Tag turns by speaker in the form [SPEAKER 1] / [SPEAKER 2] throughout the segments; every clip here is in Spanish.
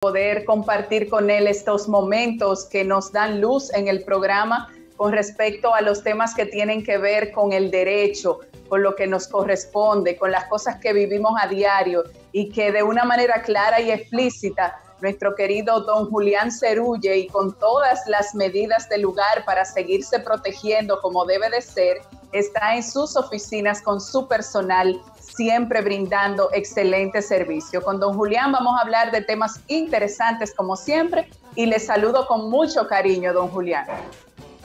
[SPEAKER 1] poder compartir con él estos momentos que nos dan luz en el programa con respecto a los temas que tienen que ver con el derecho, con lo que nos corresponde, con las cosas que vivimos a diario y que de una manera clara y explícita nuestro querido don Julián Cerulle, y con todas las medidas del lugar para seguirse protegiendo como debe de ser, está en sus oficinas con su personal, siempre brindando excelente servicio. Con don Julián vamos a hablar de temas interesantes como siempre y le saludo con mucho cariño, don Julián.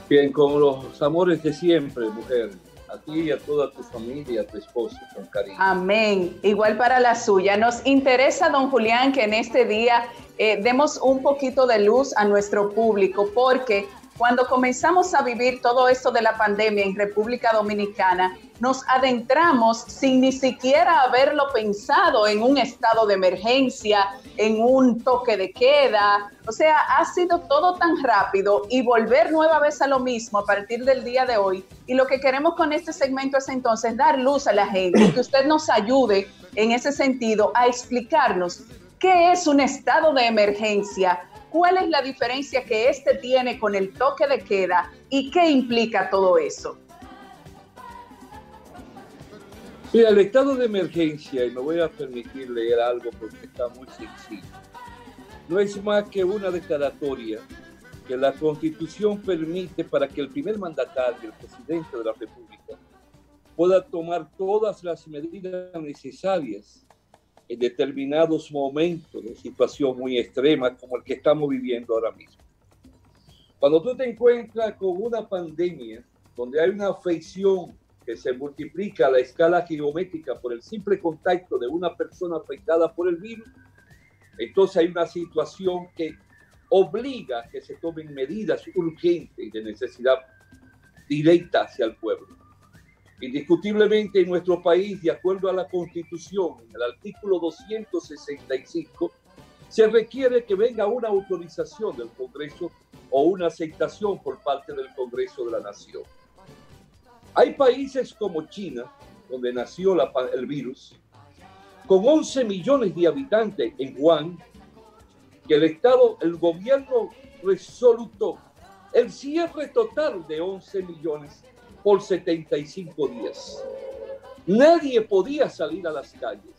[SPEAKER 2] Bien, con los amores de siempre, mujer. A ti y a toda tu familia, a tu esposo, con cariño.
[SPEAKER 1] Amén. Igual para la suya. Nos interesa, don Julián, que en este día demos un poquito de luz a nuestro público, porque cuando comenzamos a vivir todo esto de la pandemia en República Dominicana, nos adentramos sin ni siquiera haberlo pensado en un estado de emergencia, en un toque de queda. O sea, ha sido todo tan rápido y volver nueva vez a lo mismo a partir del día de hoy. Y lo que queremos con este segmento es entonces dar luz a la gente, que usted nos ayude en ese sentido a explicarnos qué es un estado de emergencia, cuál es la diferencia que este tiene con el toque de queda y qué implica todo eso.
[SPEAKER 2] Mira, el estado de emergencia, y me voy a permitir leer algo porque está muy sencillo, no es más que una declaratoria que la Constitución permite para que el primer mandatario, el presidente de la República, pueda tomar todas las medidas necesarias en determinados momentos de situación muy extrema como el que estamos viviendo ahora mismo. Cuando tú te encuentras con una pandemia donde hay una afección que se multiplica a la escala geométrica por el simple contacto de una persona afectada por el virus, entonces hay una situación que obliga a que se tomen medidas urgentes y de necesidad directa hacia el pueblo. Indiscutiblemente en nuestro país, de acuerdo a la Constitución, en el artículo 265, se requiere que venga una autorización del Congreso o una aceptación por parte del Congreso de la Nación. Hay países como China, donde nació el virus, con 11 millones de habitantes en Wuhan, que el gobierno resolutó el cierre total de 11 millones por 75 días. Nadie podía salir a las calles,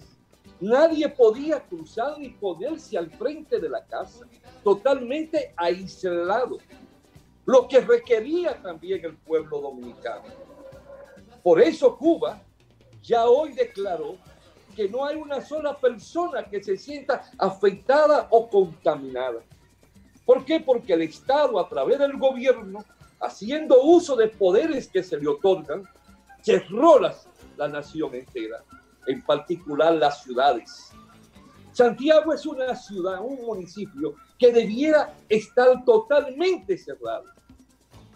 [SPEAKER 2] nadie podía cruzar ni ponerse al frente de la casa, totalmente aislado, lo que requería también el pueblo dominicano. Por eso Cuba ya hoy declaró que no hay una sola persona que se sienta afectada o contaminada. ¿Por qué? Porque el Estado, a través del gobierno, haciendo uso de poderes que se le otorgan, cerró la nación entera, en particular las ciudades. Santiago es una ciudad, un municipio que debiera estar totalmente cerrado.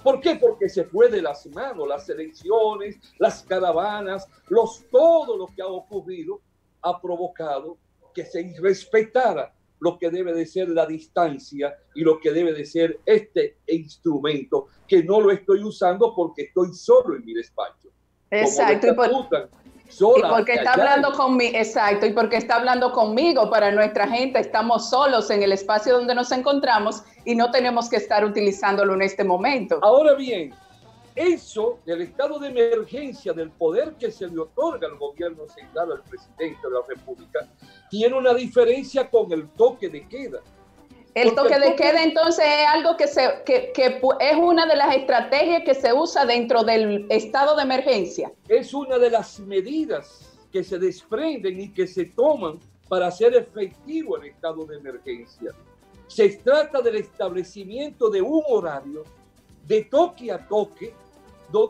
[SPEAKER 2] ¿Por qué? Porque se fue de las manos las elecciones, las caravanas, todo lo que ha ocurrido ha provocado que se irrespetara lo que debe de ser la distancia y lo que debe de ser este instrumento, que no lo estoy usando porque estoy solo en mi despacho.
[SPEAKER 1] Exacto, y porque está hablando conmigo, exacto, y porque está hablando conmigo para nuestra gente. Estamos solos en el espacio donde nos encontramos y no tenemos que estar utilizándolo en este momento.
[SPEAKER 2] Ahora bien, eso del estado de emergencia, del poder que se le otorga al gobierno central, al presidente de la República, tiene una diferencia con el toque de queda.
[SPEAKER 1] El toque de queda entonces es algo que es una de las estrategias que se usa dentro del estado de emergencia.
[SPEAKER 2] Es una de las medidas que se desprenden y que se toman para hacer efectivo el estado de emergencia. Se trata del establecimiento de un horario de toque a toque,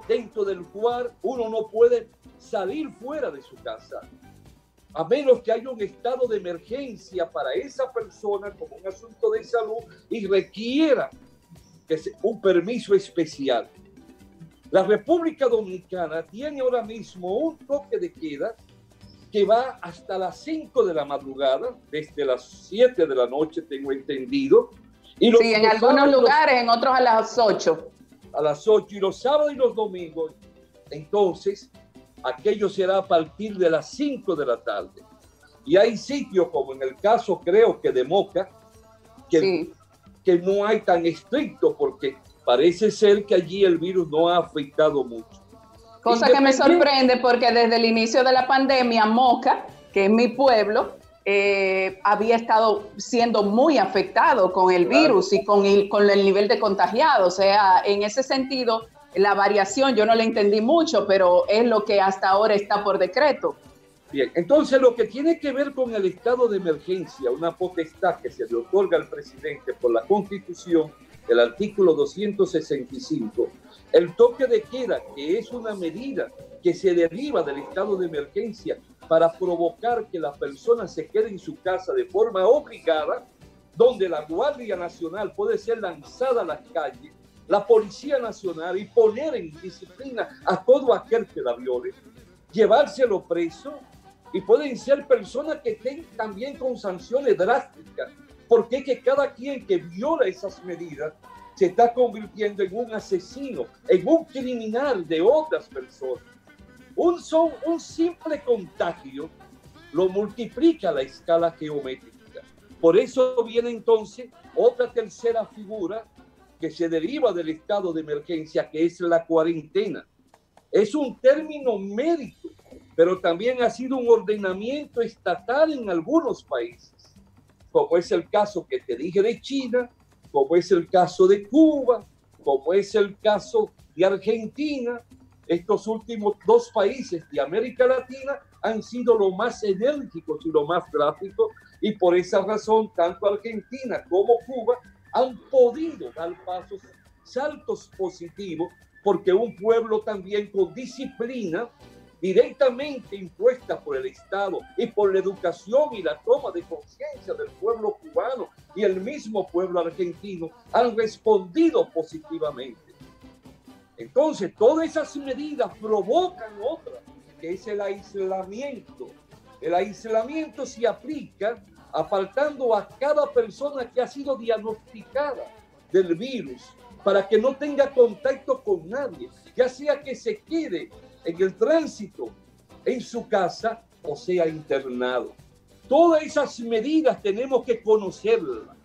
[SPEAKER 2] dentro del cual uno no puede salir fuera de su casa, a menos que haya un estado de emergencia para esa persona como un asunto de salud y requiera un permiso especial. La República Dominicana tiene ahora mismo un toque de queda que va hasta las 5 de la madrugada, desde las 7 de la noche, tengo entendido. Y
[SPEAKER 1] sí, en algunos lugares, en otros a las 8.
[SPEAKER 2] A las 8, y los sábados y los domingos, entonces, aquello será a partir de las 5 de la tarde. Y hay sitios, como en el caso, creo que de Moca,
[SPEAKER 1] Sí.
[SPEAKER 2] que no hay tan estricto, porque parece ser que allí el virus no ha afectado mucho.
[SPEAKER 1] Cosa que me sorprende porque desde el inicio de la pandemia, Moca, que es mi pueblo, había estado siendo muy afectado con el virus y con el nivel de contagiados. O sea, en ese sentido, la variación yo no la entendí mucho, pero es lo que hasta ahora está por decreto.
[SPEAKER 2] Bien, entonces lo que tiene que ver con el estado de emergencia, una potestad que se le otorga al presidente por la Constitución, el artículo 265, el toque de queda, que es una medida que se deriva del estado de emergencia para provocar que la persona se quede en su casa de forma obligada, donde la Guardia Nacional puede ser lanzada a las calles, la Policía Nacional, y poner en disciplina a todo aquel que la viole, llevárselo preso, y pueden ser personas que estén también con sanciones drásticas, porque es que cada quien que viola esas medidas se está convirtiendo en un asesino, en un criminal de otras personas. Un simple contagio lo multiplica a la escala geométrica. Por eso viene entonces otra tercera figura que se deriva del estado de emergencia, que es la cuarentena. Es un término médico, pero también ha sido un ordenamiento estatal en algunos países, como es el caso que te dije de China, como es el caso de Cuba, como es el caso de Argentina. Estos últimos dos países de América Latina han sido los más enérgicos y los más gráficos, y por esa razón tanto Argentina como Cuba han podido dar saltos positivos, porque un pueblo también con disciplina directamente impuesta por el Estado y por la educación y la toma de conciencia del pueblo cubano y el mismo pueblo argentino han respondido positivamente. Entonces, todas esas medidas provocan otra, que es el aislamiento. El aislamiento se aplica apartando a cada persona que ha sido diagnosticada del virus para que no tenga contacto con nadie, ya sea que se quede en el tránsito en su casa o sea internado. Todas esas medidas tenemos que conocerlas.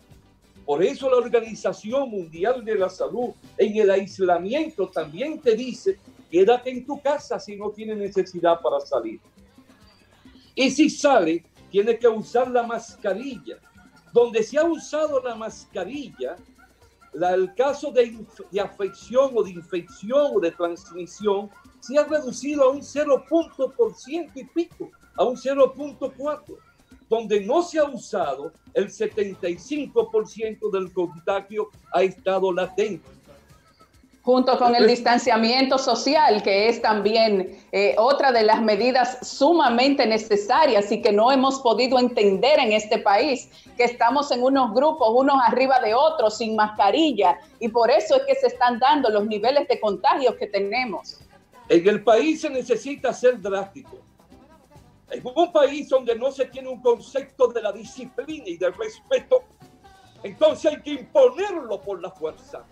[SPEAKER 2] Por eso la Organización Mundial de la Salud en el aislamiento también te dice: quédate en tu casa si no tienes necesidad para salir. Y si sale, tiene que usar la mascarilla. Donde se ha usado la mascarilla, el caso de afección o de infección o de transmisión se ha reducido a un 0% y pico, a un 0.4. Donde no se ha usado, el 75% del contagio ha estado latente.
[SPEAKER 1] Junto con el distanciamiento social, que es también otra de las medidas sumamente necesarias y que no hemos podido entender en este país, que estamos en unos grupos, unos arriba de otros, sin mascarilla, y por eso es que se están dando los niveles de contagios que tenemos.
[SPEAKER 2] En el país se necesita ser drástico. En un país donde no se tiene un concepto de la disciplina y del respeto, entonces hay que imponerlo por la fuerza,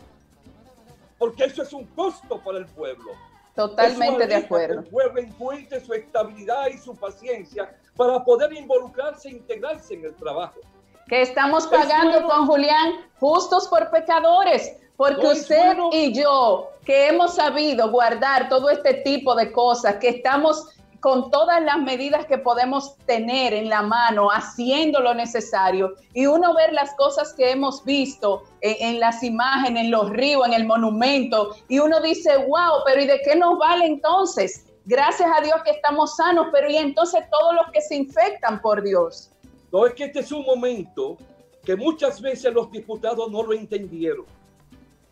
[SPEAKER 2] porque eso es un costo para el pueblo.
[SPEAKER 1] Totalmente de acuerdo.
[SPEAKER 2] Que el pueblo encuentre su estabilidad y su paciencia para poder involucrarse e integrarse en el trabajo.
[SPEAKER 1] Que estamos pagando, don Julián, justos por pecadores, porque usted y yo, que hemos sabido guardar todo este tipo de cosas, que estamos con todas las medidas que podemos tener en la mano, haciendo lo necesario, y uno ver las cosas que hemos visto en las imágenes, en los ríos, en el monumento, y uno dice, wow, pero ¿y de qué nos vale entonces? Gracias a Dios que estamos sanos, pero ¿y entonces todos los que se infectan, por Dios?
[SPEAKER 2] No, es que este es un momento que muchas veces los diputados no lo entendieron.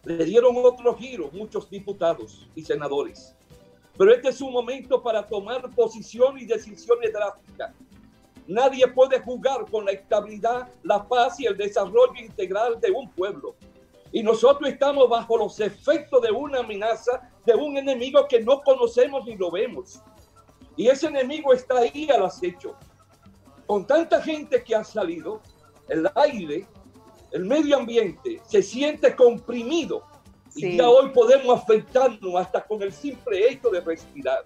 [SPEAKER 2] Le dieron otro giro muchos diputados y senadores. Pero este es un momento para tomar posición y decisiones drásticas. Nadie puede jugar con la estabilidad, la paz y el desarrollo integral de un pueblo. Y nosotros estamos bajo los efectos de una amenaza, de un enemigo que no conocemos ni lo vemos. Y ese enemigo está ahí al acecho. Con tanta gente que ha salido, el aire, el medio ambiente se siente comprimido. Sí. Y ya hoy podemos afectarnos hasta con el simple hecho de respirar.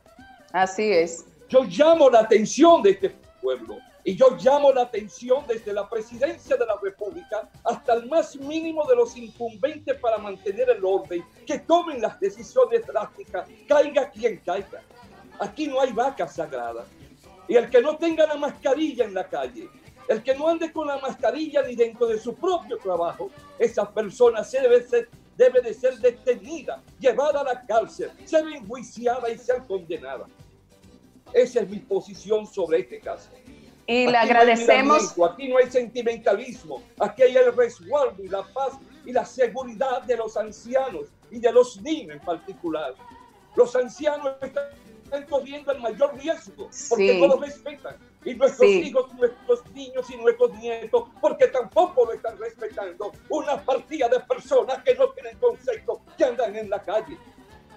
[SPEAKER 1] Así es.
[SPEAKER 2] Yo llamo la atención de este pueblo Y yo llamo la atención desde la presidencia de la República hasta el más mínimo de los incumbentes para mantener el orden, que tomen las decisiones drásticas, caiga quien caiga. Aquí no hay vacas sagradas. Y el que no tenga la mascarilla en la calle, el que no ande con la mascarilla ni dentro de su propio trabajo, esa persona debe de ser detenida, llevada a la cárcel, ser enjuiciada y ser condenada. Esa es mi posición sobre este caso.
[SPEAKER 1] Y le agradecemos.
[SPEAKER 2] Aquí no hay sentimentalismo, aquí hay el resguardo y la paz y la seguridad de los ancianos y de los niños en particular. Los ancianos están corriendo el mayor riesgo porque no los respetan. Y nuestros hijos, nuestros niños y nuestros nietos, porque tampoco lo están respetando. Una partida de personas que no tienen concepto, que andan en la calle.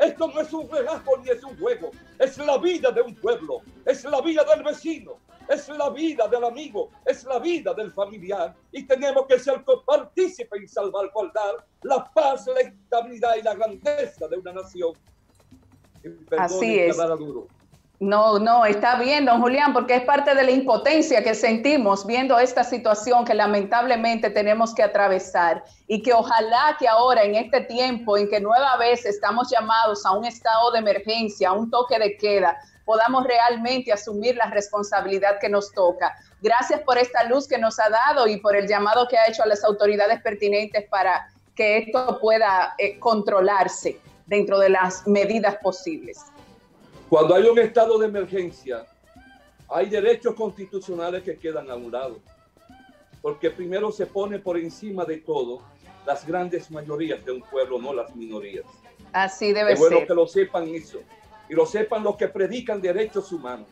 [SPEAKER 2] Esto no es un relajo ni es un juego. Es la vida de un pueblo, es la vida del vecino, es la vida del amigo, es la vida del familiar. Y tenemos que ser partícipes en salvaguardar la paz, la estabilidad y la grandeza de una nación.
[SPEAKER 1] Así es. No, está bien, don Julián, porque es parte de la impotencia que sentimos viendo esta situación que lamentablemente tenemos que atravesar, y que ojalá que ahora, en este tiempo en que nueva vez estamos llamados a un estado de emergencia, a un toque de queda, podamos realmente asumir la responsabilidad que nos toca. Gracias por esta luz que nos ha dado y por el llamado que ha hecho a las autoridades pertinentes para que esto pueda controlarse dentro de las medidas posibles.
[SPEAKER 2] Cuando hay un estado de emergencia, hay derechos constitucionales que quedan a un lado, porque primero se pone por encima de todo las grandes mayorías de un pueblo, no las minorías.
[SPEAKER 1] Así debe ser.
[SPEAKER 2] Es bueno que lo sepan eso, y lo sepan los que predican derechos humanos.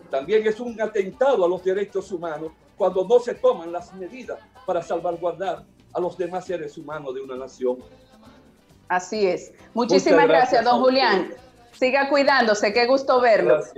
[SPEAKER 2] También es un atentado a los derechos humanos cuando no se toman las medidas para salvaguardar a los demás seres humanos de una nación.
[SPEAKER 1] Así es. Muchísimas gracias, don Julián. Siga cuidándose, qué gusto verlo.
[SPEAKER 2] Gracias.